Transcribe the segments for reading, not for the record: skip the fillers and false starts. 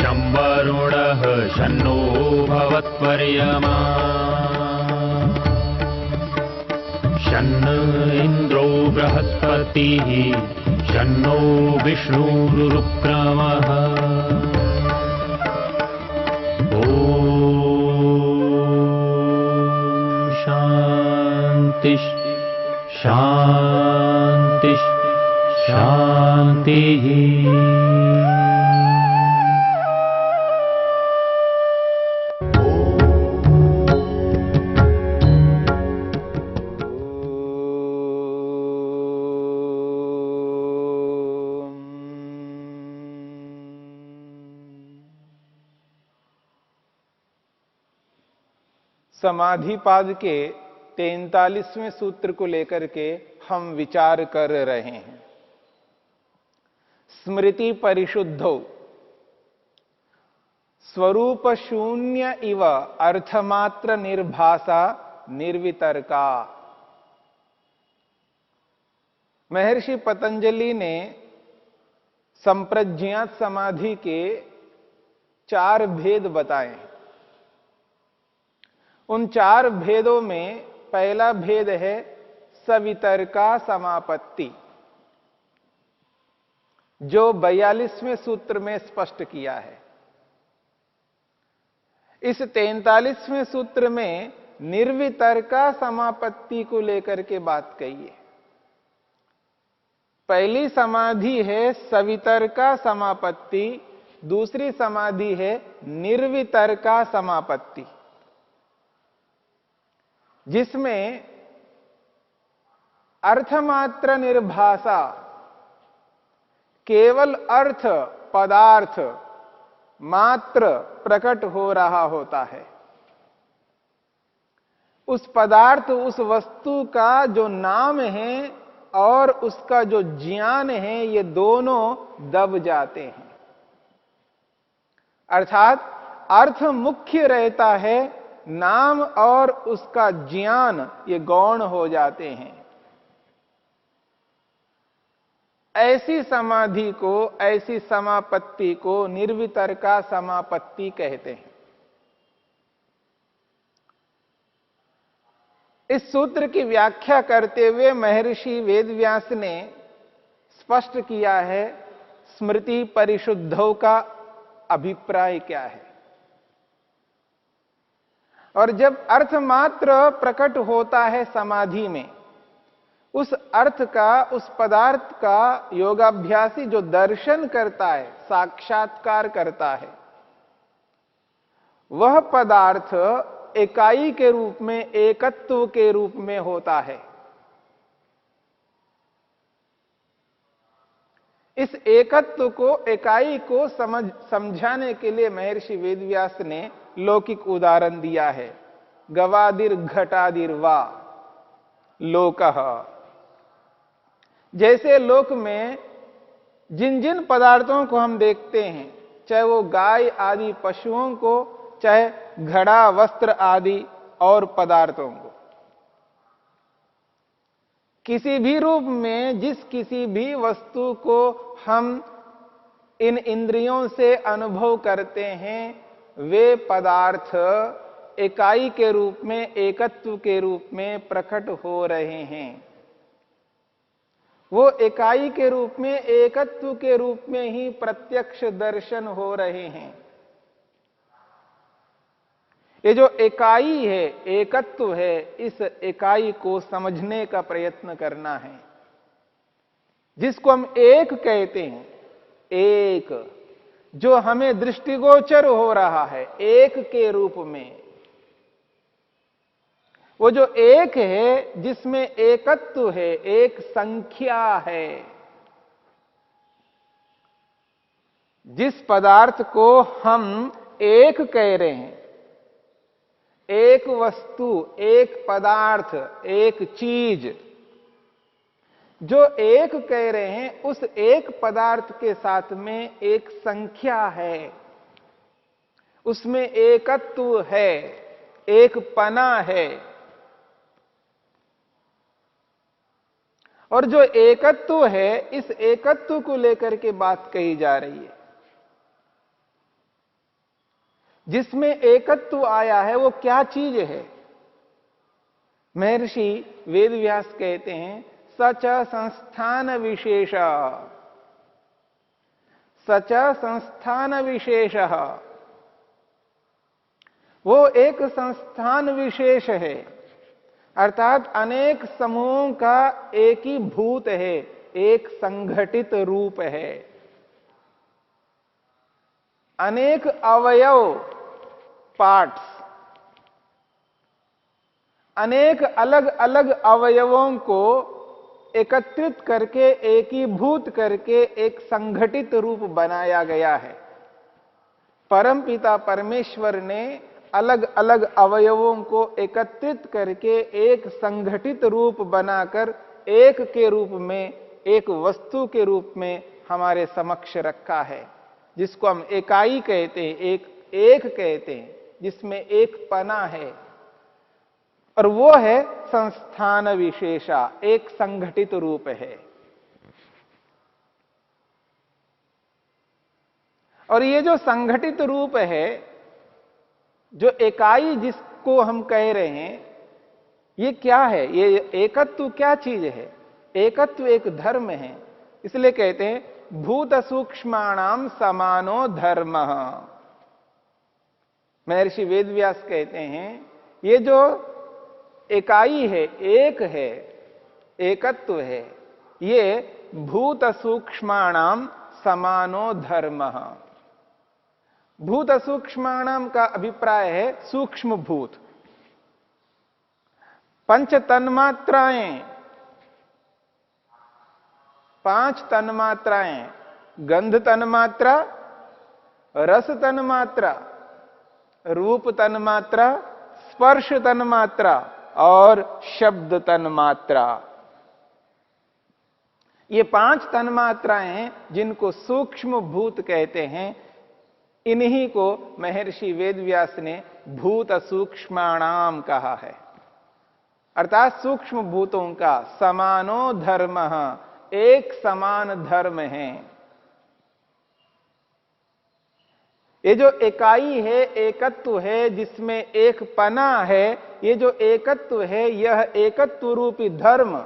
शं वरुणः शन्नो भवत्वर्यमा शन्न इन्द्रो बृहस्पतिः शन्नो विष्णुरुक्रमः ॐ शान्ति शान्ति शान्तिः। समाधिपाद के 43वें सूत्र को लेकर के हम विचार कर रहे हैं। स्मृति परिशुद्धो स्वरूप शून्य इव अर्थमात्र निर्भासा निर्वितर्का। महर्षि पतंजलि ने संप्रज्ञात समाधि के 4 भेद बताए हैं। उन 4 भेदों में पहला भेद है सवितर्का समापत्ति, जो 42वें सूत्र में स्पष्ट किया है। इस 43वें सूत्र में निर्वितर्का समापत्ति को लेकर के बात कही है। पहली समाधि है सवितर्का समापत्ति, दूसरी समाधि है निर्वितर्का समापत्ति, जिसमें अर्थमात्र निर्भासा, केवल अर्थ पदार्थ मात्र प्रकट हो रहा होता है। उस पदार्थ, उस वस्तु का जो नाम है और उसका जो ज्ञान है, ये दोनों दब जाते हैं। अर्थात अर्थ मुख्य रहता है, नाम और उसका ज्ञान ये गौण हो जाते हैं। ऐसी समाधि को, ऐसी समापत्ति को निर्वितर्का समापत्ति कहते हैं। इस सूत्र की व्याख्या करते हुए महर्षि वेदव्यास ने स्पष्ट किया है स्मृति परिशुद्धों का अभिप्राय क्या है। और जब अर्थ मात्र प्रकट होता है समाधि में, उस अर्थ का, उस पदार्थ का योगाभ्यासी जो दर्शन करता है, साक्षात्कार करता है, वह पदार्थ इकाई के रूप में, एकत्व के रूप में होता है। इस एकत्व को, इकाई को समझाने के लिए महर्षि वेदव्यास ने लौकिक उदाहरण दिया है। गवादिर घटादिर वा लोकः। जैसे लोक में जिन जिन पदार्थों को हम देखते हैं, चाहे वो गाय आदि पशुओं को, चाहे घड़ा वस्त्र आदि और पदार्थों को, किसी भी रूप में जिस किसी भी वस्तु को हम इन इंद्रियों से अनुभव करते हैं, वे पदार्थ इकाई के रूप में, एकत्व के रूप में प्रकट हो रहे हैं। वो इकाई के रूप में, एकत्व के रूप में ही प्रत्यक्ष दर्शन हो रहे हैं। ये जो इकाई है, एकत्व है, इस इकाई को समझने का प्रयत्न करना है, जिसको हम एक कहते हैं। एक जो हमें दृष्टिगोचर हो रहा है एक के रूप में, वो जो एक है जिसमें एकत्व है, एक संख्या है, जिस पदार्थ को हम एक कह रहे हैं, एक वस्तु, एक पदार्थ, एक चीज, जो एक कह रहे हैं, उस एक पदार्थ के साथ में एक संख्या है, उसमें एकत्व है, एक पना है। और जो एकत्व है, इस एकत्व को लेकर के बात कही जा रही है। जिसमें एकत्व आया है वो क्या चीज है? महर्षि वेदव्यास कहते हैं सच संस्थान विशेष, सच संस्थान विशेष। वो एक संस्थान विशेष है, अर्थात अनेक समूहों का एक ही भूत है, एक संघटित रूप है। अनेक अवयव, पार्ट्स, अनेक अलग अलग अवयवों को एकत्रित करके एकीभूत करके एक संघटित रूप बनाया गया है। परमपिता परमेश्वर ने अलग अलग अवयवों को एकत्रित करके एक संघटित रूप बनाकर एक के रूप में, एक वस्तु के रूप में हमारे समक्ष रखा है, जिसको हम इकाई कहते हैं, एक कहते हैं, जिसमें एक पना है, और वो है संस्थान विशेषा, एक संघटित रूप है। और ये जो संघटित रूप है, जो इकाई जिसको हम कह रहे हैं, ये क्या है? ये एकत्व क्या चीज है? एकत्व एक धर्म है। इसलिए कहते हैं भूत सूक्ष्माणाम समानो धर्म। महर्षि वेदव्यास कहते हैं ये जो इकाई है, एक है, एकत्व है, ये भूत सूक्ष्माणाम समानो धर्म। भूत सूक्ष्माणाम का अभिप्राय है सूक्ष्म भूत। पंच तन्मात्राएं, पांच तन्मात्राएं, गंध तन्मात्रा, रस तन्मात्रा, रूप तन्मात्रा, स्पर्श तन्मात्रा और शब्द तन्मात्रा। ये पांच तन्मात्राएं हैं जिनको सूक्ष्म भूत कहते हैं। इन्हीं को महर्षि वेदव्यास ने भूत सूक्ष्माणाम कहा है, अर्थात सूक्ष्म भूतों का समानो धर्म, एक समान धर्म है। ये जो इकाई है, एकत्व है, जिसमें एक पना है, ये जो एकत्व है, यह एकत्व रूपी धर्म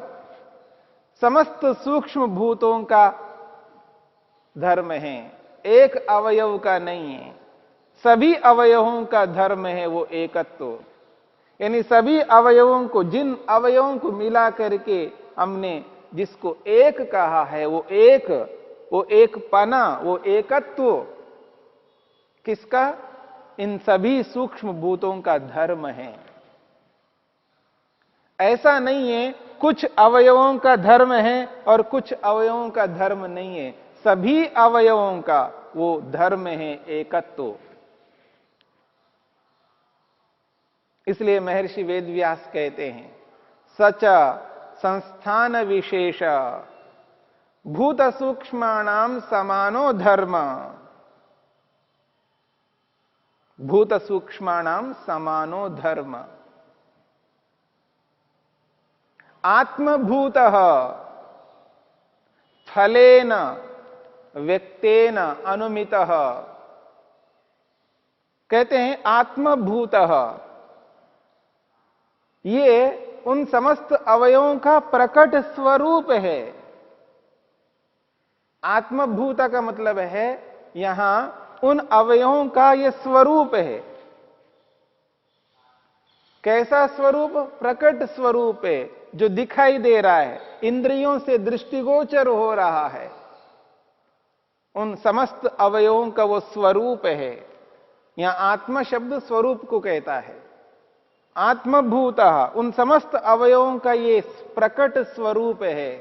समस्त सूक्ष्म भूतों का धर्म है, एक अवयव का नहीं है। सभी अवयवों का धर्म है वो एकत्व। यानी सभी अवयवों को, जिन अवयवों को मिला करके हमने जिसको एक कहा है, वो एक पना, वो एकत्व किसका? इन सभी सूक्ष्म भूतों का धर्म है। ऐसा नहीं है कुछ अवयवों का धर्म है और कुछ अवयवों का धर्म नहीं है। सभी अवयवों का वो धर्म है, एकत्व। इसलिए महर्षि वेदव्यास कहते हैं सच संस्थान विशेष भूत सूक्ष्माणाम समानो धर्म। भूत सूक्ष्माणाम समानो धर्म। आत्मभूतः फलेन व्यक्तेन अनुमितः। कहते हैं आत्मभूतः, ये उन समस्त अवयवों का प्रकट स्वरूप है। आत्मभूत का मतलब है यहां उन अवयवों का यह स्वरूप है। कैसा स्वरूप? प्रकट स्वरूप है, जो दिखाई दे रहा है, इंद्रियों से दृष्टिगोचर हो रहा है। उन समस्त अवयवों का वो स्वरूप है। यहां आत्मा शब्द स्वरूप को कहता है। आत्मभूतः, उन समस्त अवयवों का ये प्रकट स्वरूप है।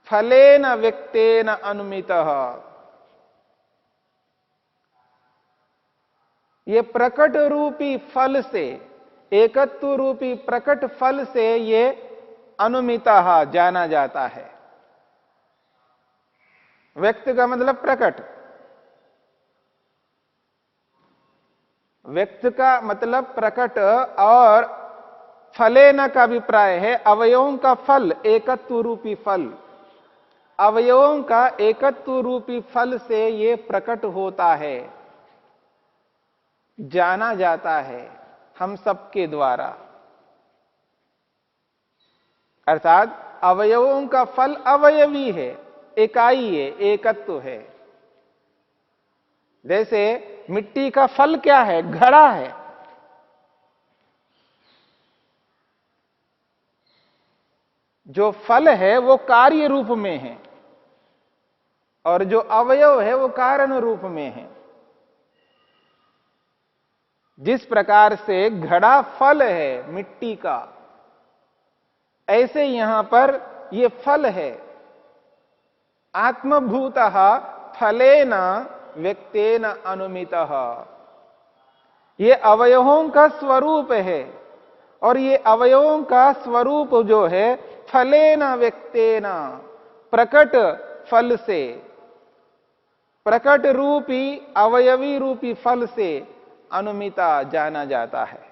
फलेन व्यक्तेन अनुमितः, ये प्रकट रूपी फल से, एकत्व रूपी प्रकट फल से ये अनुमितः जाना जाता है। व्यक्त का मतलब प्रकट, व्यक्त का मतलब प्रकट, और फलेन का अभिप्राय है अवयवों का फल, एकत्व रूपी फल। अवयवों का एकत्व रूपी फल से ये प्रकट होता है। जाना जाता है हम सबके द्वारा। अर्थात अवयवों का फल अवयवी है, इकाई है, एकत्व है। जैसे मिट्टी का फल क्या है? घड़ा है। जो फल है वो कार्य रूप में है और जो अवयव है वो कारण रूप में है। जिस प्रकार से घड़ा फल है मिट्टी का, ऐसे यहां पर ये फल है। आत्मभूतः फलेन व्यक्तेन अनुमितः। ये अवयवों का स्वरूप है और ये अवयवों का स्वरूप जो है फलेन व्यक्तेन, प्रकट फल से, प्रकट रूपी अवयवी रूपी फल से अनुमिता जाना जाता है।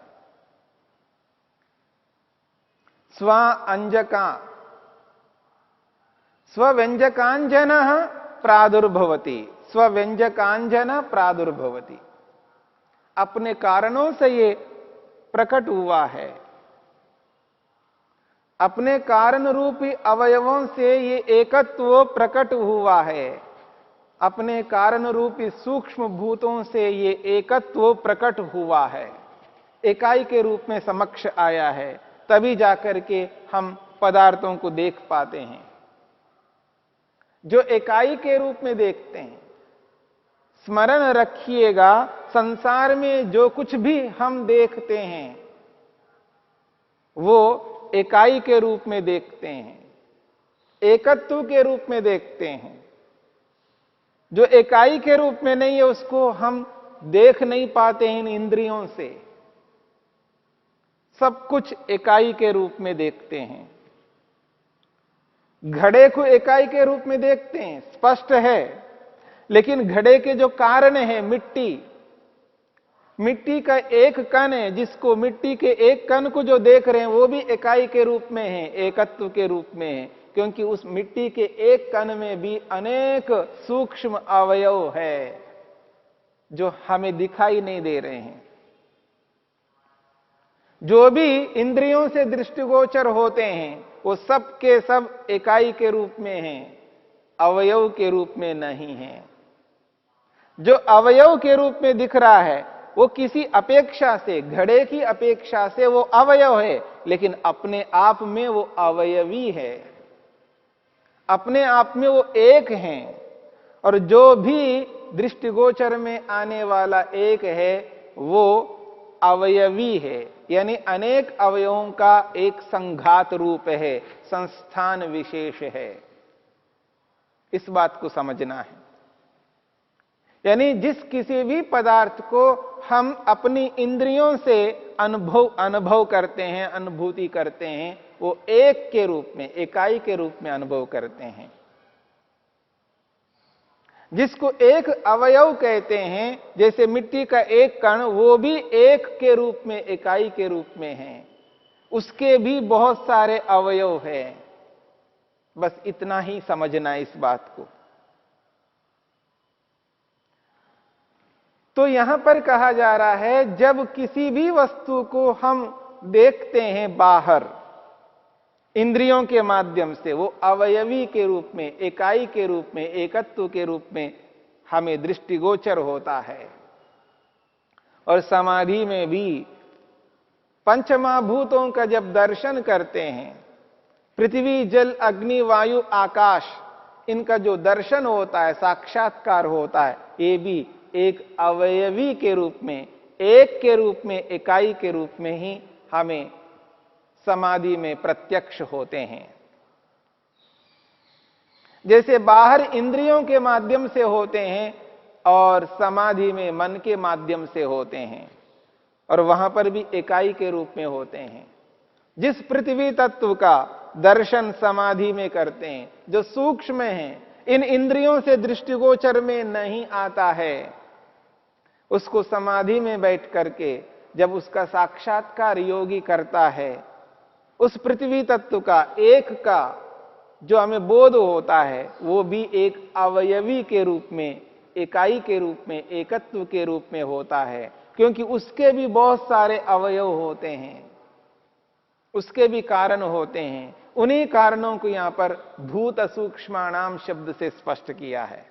स्व अंजका स्वव्यंजकांजन प्रादुर्भवति, स्वव्यंजकांजन प्रादुर्भवति। अपने कारणों से ये प्रकट हुआ है। अपने कारण रूपी अवयवों से ये एकत्व प्रकट हुआ है। अपने कारण रूपी सूक्ष्म भूतों से ये एकत्व प्रकट हुआ है, इकाई के रूप में समक्ष आया है। तभी जाकर के हम पदार्थों को देख पाते हैं। जो इकाई के रूप में देखते हैं, स्मरण रखिएगा, संसार में जो कुछ भी हम देखते हैं वो इकाई के रूप में देखते हैं, एकत्व के रूप में देखते हैं। जो इकाई के रूप में नहीं है उसको हम देख नहीं पाते इन इंद्रियों से। सब कुछ इकाई के रूप में देखते हैं। घड़े को इकाई के रूप में देखते हैं, स्पष्ट है। लेकिन घड़े के जो कारण है मिट्टी, मिट्टी का एक कण है, जिसको मिट्टी के एक कण को जो देख रहे हैं वो भी इकाई के रूप में है, एकत्व के रूप में है। क्योंकि उस मिट्टी के एक कण में भी अनेक सूक्ष्म अवयव है जो हमें दिखाई नहीं दे रहे हैं। जो भी इंद्रियों से दृष्टिगोचर होते हैं वो सब के सब इकाई के रूप में हैं, अवयव के रूप में नहीं है। जो अवयव के रूप में दिख रहा है वो किसी अपेक्षा से, घड़े की अपेक्षा से वो अवयव है, लेकिन अपने आप में वो अवयवी है, अपने आप में वो एक हैं। और जो भी दृष्टिगोचर में आने वाला एक है वो अवयवी है, यानी अनेक अवयवों का एक संघात रूप है, संस्थान विशेष है। इस बात को समझना है। यानी जिस किसी भी पदार्थ को हम अपनी इंद्रियों से अनुभव करते हैं, अनुभूति करते हैं, वो एक के रूप में, इकाई के रूप में अनुभव करते हैं। जिसको एक अवयव कहते हैं, जैसे मिट्टी का एक कण, वो भी एक के रूप में, इकाई के रूप में है। उसके भी बहुत सारे अवयव हैं। बस इतना ही समझना है इस बात को। तो यहां पर कहा जा रहा है जब किसी भी वस्तु को हम देखते हैं बाहर इंद्रियों के माध्यम से, वो अवयवी के रूप में, इकाई के रूप में, एकत्व के रूप में हमें दृष्टिगोचर होता है। और समाधि में भी पंचमहाभूतों का जब दर्शन करते हैं, पृथ्वी जल अग्नि वायु आकाश, इनका जो दर्शन होता है, साक्षात्कार होता है, ये भी एक अवयवी के रूप में, एक के रूप में, इकाई के रूप में ही हमें समाधि में प्रत्यक्ष होते हैं। जैसे बाहर इंद्रियों के माध्यम से होते हैं और समाधि में मन के माध्यम से होते हैं, और वहां पर भी इकाई के रूप में होते हैं। जिस पृथ्वी तत्व का दर्शन समाधि में करते हैं, जो सूक्ष्म है, इन इंद्रियों से दृष्टिगोचर में नहीं आता है, उसको समाधि में बैठ करके जब उसका साक्षात्कार योगी करता है, उस पृथ्वी तत्व का, एक का जो हमें बोध होता है, वो भी एक अवयवी के रूप में, इकाई के रूप में, एकत्व के रूप में होता है। क्योंकि उसके भी बहुत सारे अवयव होते हैं, उसके भी कारण होते हैं। उन्हीं कारणों को यहां पर भूत सूक्ष्माणाम शब्द से स्पष्ट किया है।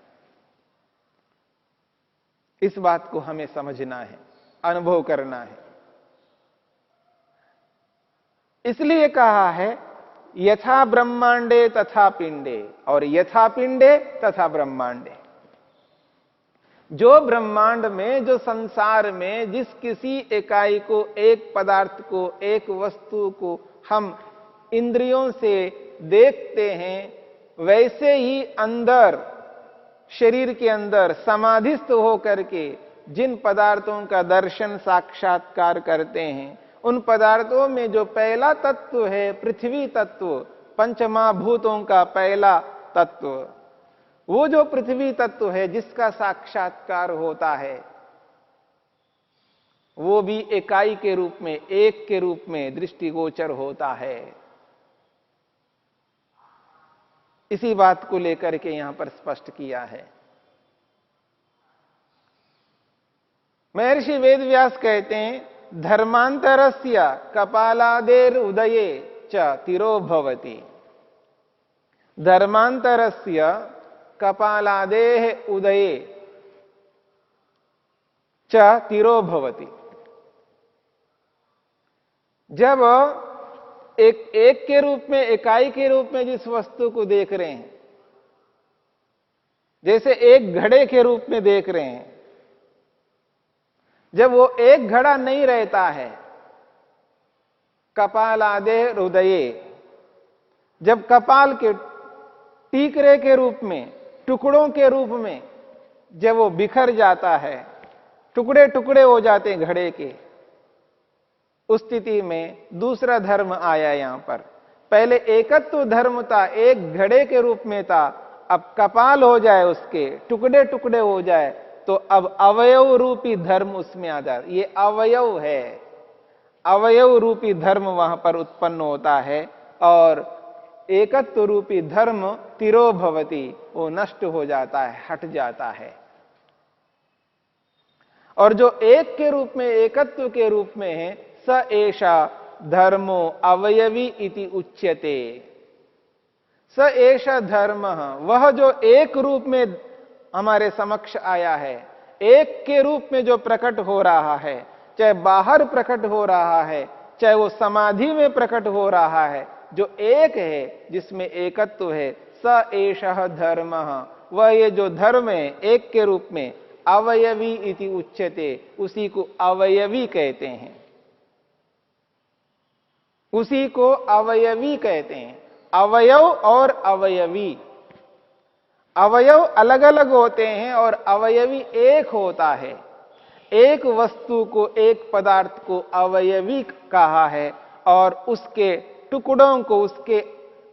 इस बात को हमें समझना है, अनुभव करना है। इसलिए कहा है यथा ब्रह्मांडे तथा पिंडे, और यथा पिंडे तथा ब्रह्मांडे। जो ब्रह्मांड में, जो संसार में जिस किसी इकाई को, एक पदार्थ को, एक वस्तु को हम इंद्रियों से देखते हैं, वैसे ही अंदर, शरीर के अंदर समाधिस्थ होकर के जिन पदार्थों का दर्शन साक्षात्कार करते हैं, उन पदार्थों में जो पहला तत्व है पृथ्वी तत्व, पंचमहाभूतों का पहला तत्व, वो जो पृथ्वी तत्व है जिसका साक्षात्कार होता है, वो भी इकाई के रूप में, एक के रूप में दृष्टिगोचर होता है। इसी बात को लेकर के यहां पर स्पष्ट किया है। महर्षि वेदव्यास कहते हैं धर्मांतरस्य कपालादेर उदये च तिरो भवति। धर्मांतरस्य कपालादेह उदये च तिरो भवति। जब एक के रूप में, इकाई के रूप में जिस वस्तु को देख रहे हैं, जैसे एक घड़े के रूप में देख रहे हैं, जब वो एक घड़ा नहीं रहता है, कपालादे हृदये, जब कपाल के टीकरे के रूप में, टुकड़ों के रूप में जब वो बिखर जाता है, टुकड़े टुकड़े हो जाते हैं घड़े के, उस स्थिति में दूसरा धर्म आया। यहां पर पहले एकत्व धर्म था, एक घड़े के रूप में था, अब कपाल हो जाए, उसके टुकड़े टुकड़े हो जाए, तो अब अवयव रूपी धर्म उसमें आ जाए। ये अवयव है, अवयव रूपी धर्म वहां पर उत्पन्न होता है, और एकत्व रूपी धर्म तिरो भवति, वो नष्ट हो जाता है, हट जाता है। और जो एक के रूप में, एकत्व के रूप में है, स एषा धर्मो अवयवी इति उच्यते। स एषा धर्म, वह जो एक रूप में हमारे समक्ष आया है, एक के रूप में जो प्रकट हो रहा है, चाहे बाहर प्रकट हो रहा है, चाहे वो समाधि में प्रकट हो रहा है, जो एक है, जिसमें एकत्व है, स एषः धर्म, वह ये जो धर्म है एक के रूप में, अवयवी इति उच्यते, उसी को अवयवी कहते हैं, उसी को अवयवी कहते हैं। अवयव और अवयवी, अवयव अलग अलग होते हैं और अवयवी एक होता है। एक वस्तु को, एक पदार्थ को अवयवी कहा है, और उसके टुकड़ों को, उसके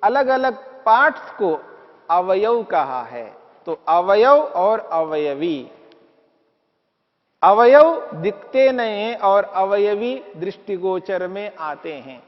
अलग अलग पार्ट्स को अवयव कहा है। तो अवयव और अवयवी, अवयव दिखते नहीं हैं और अवयवी दृष्टिगोचर में आते हैं।